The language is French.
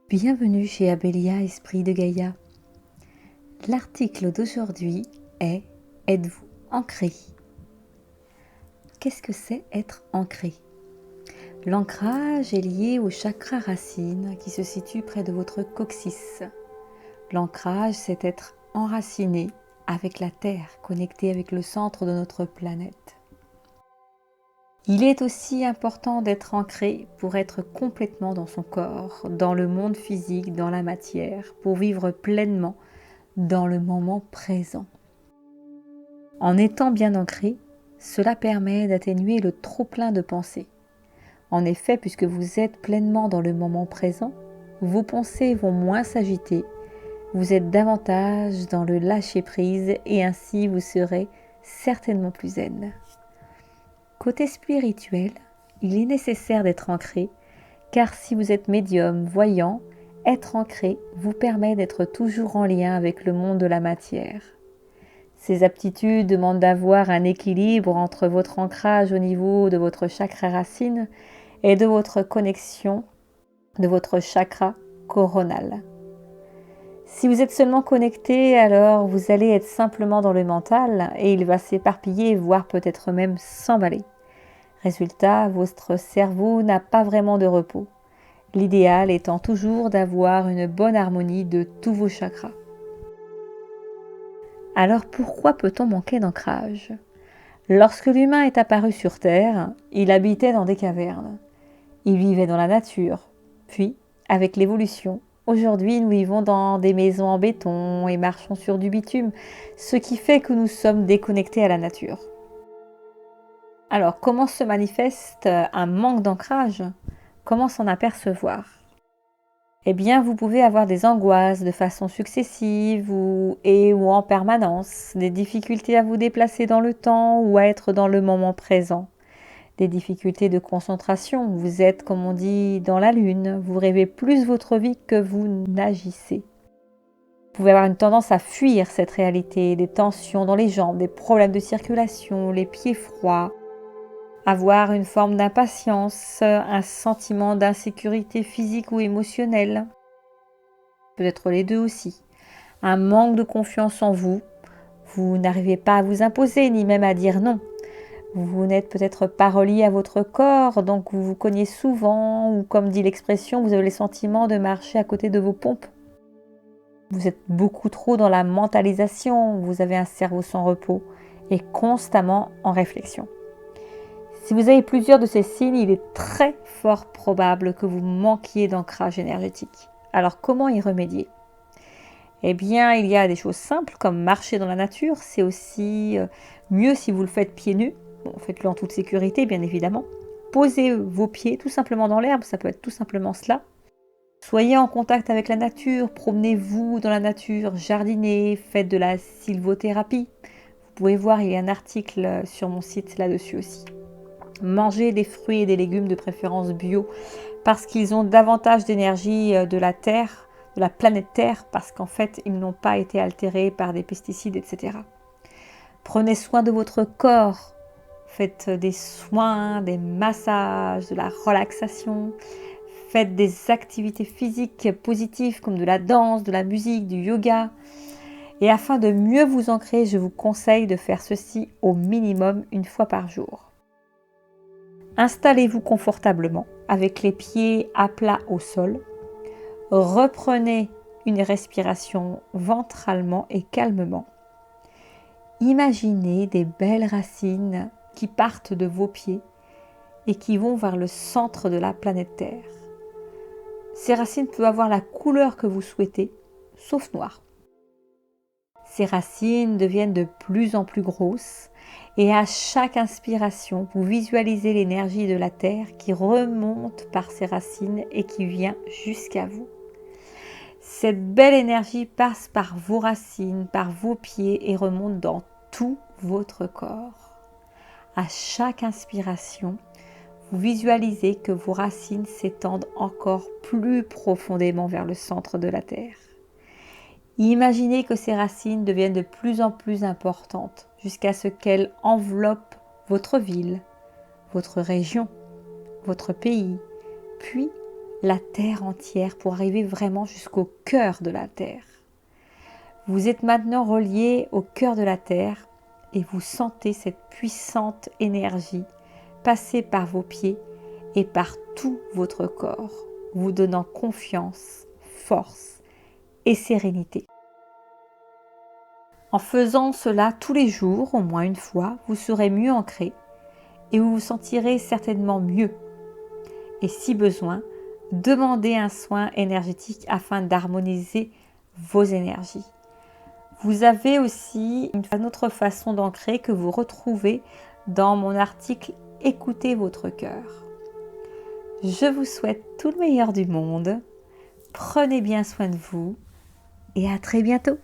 Bienvenue chez Abélia Esprit de Gaïa. L'article d'aujourd'hui est « Êtes-vous ancré ?» Qu'est-ce que c'est être ancré? L'ancrage est lié au chakra racine qui se situe près de votre coccyx. L'ancrage, c'est être enraciné avec la Terre, connecté avec le centre de notre planète. Il est aussi important d'être ancré pour être complètement dans son corps, dans le monde physique, dans la matière, pour vivre pleinement dans le moment présent. En étant bien ancré, cela permet d'atténuer le trop-plein de pensées. En effet, puisque vous êtes pleinement dans le moment présent, vos pensées vont moins s'agiter, vous êtes davantage dans le lâcher-prise et ainsi vous serez certainement plus zen. Côté spirituel, il est nécessaire d'être ancré, car si vous êtes médium, voyant, être ancré vous permet d'être toujours en lien avec le monde de la matière. Ces aptitudes demandent d'avoir un équilibre entre votre ancrage au niveau de votre chakra racine et de votre connexion de votre chakra coronal. Si vous êtes seulement connecté, alors vous allez être simplement dans le mental et il va s'éparpiller, voire peut-être même s'emballer. Résultat, votre cerveau n'a pas vraiment de repos. L'idéal étant toujours d'avoir une bonne harmonie de tous vos chakras. Alors pourquoi peut-on manquer d'ancrage? Lorsque l'humain est apparu sur Terre, il habitait dans des cavernes. Il vivait dans la nature. Puis, avec l'évolution, aujourd'hui nous vivons dans des maisons en béton et marchons sur du bitume, ce qui fait que nous sommes déconnectés à la nature. Alors, comment se manifeste un manque d'ancrage? Comment s'en apercevoir? Eh bien, vous pouvez avoir des angoisses de façon successive ou en permanence, des difficultés à vous déplacer dans le temps ou à être dans le moment présent, des difficultés de concentration, vous êtes, comme on dit, dans la lune, vous rêvez plus votre vie que vous n'agissez. Vous pouvez avoir une tendance à fuir cette réalité, des tensions dans les jambes, des problèmes de circulation, les pieds froids, avoir une forme d'impatience, un sentiment d'insécurité physique ou émotionnelle, peut-être les deux aussi, un manque de confiance en vous, vous n'arrivez pas à vous imposer ni même à dire non, vous n'êtes peut-être pas relié à votre corps, donc vous vous cognez souvent, ou comme dit l'expression, vous avez le sentiment de marcher à côté de vos pompes. Vous êtes beaucoup trop dans la mentalisation, vous avez un cerveau sans repos et constamment en réflexion. Si vous avez plusieurs de ces signes, il est très fort probable que vous manquiez d'ancrage énergétique. Alors comment y remédier? Eh bien, il y a des choses simples comme marcher dans la nature, c'est aussi mieux si vous le faites pieds nus. Bon, faites-le en toute sécurité, bien évidemment. Posez vos pieds tout simplement dans l'herbe, ça peut être tout simplement cela. Soyez en contact avec la nature, promenez-vous dans la nature, jardinez, faites de la sylvothérapie. Vous pouvez voir, il y a un article sur mon site là-dessus aussi. Mangez des fruits et des légumes de préférence bio parce qu'ils ont davantage d'énergie de la terre, de la planète Terre, parce qu'en fait, ils n'ont pas été altérés par des pesticides, etc. Prenez soin de votre corps. Faites des soins, des massages, de la relaxation. Faites des activités physiques positives comme de la danse, de la musique, du yoga. Et afin de mieux vous ancrer, je vous conseille de faire ceci au minimum une fois par jour. Installez-vous confortablement avec les pieds à plat au sol. Reprenez une respiration ventralement et calmement. Imaginez des belles racines qui partent de vos pieds et qui vont vers le centre de la planète Terre. Ces racines peuvent avoir la couleur que vous souhaitez, sauf noir. Ces racines deviennent de plus en plus grosses et à chaque inspiration, vous visualisez l'énergie de la Terre qui remonte par ces racines et qui vient jusqu'à vous. Cette belle énergie passe par vos racines, par vos pieds et remonte dans tout votre corps. À chaque inspiration, vous visualisez que vos racines s'étendent encore plus profondément vers le centre de la Terre. Imaginez que ces racines deviennent de plus en plus importantes jusqu'à ce qu'elles enveloppent votre ville, votre région, votre pays, puis la terre entière pour arriver vraiment jusqu'au cœur de la terre. Vous êtes maintenant relié au cœur de la terre et vous sentez cette puissante énergie passer par vos pieds et par tout votre corps, vous donnant confiance, force et sérénité. En faisant cela tous les jours, au moins une fois, vous serez mieux ancré et vous vous sentirez certainement mieux. Et si besoin, demandez un soin énergétique afin d'harmoniser vos énergies. Vous avez aussi une autre façon d'ancrer que vous retrouvez dans mon article « Écoutez votre cœur ». Je vous souhaite tout le meilleur du monde. Prenez bien soin de vous et à très bientôt.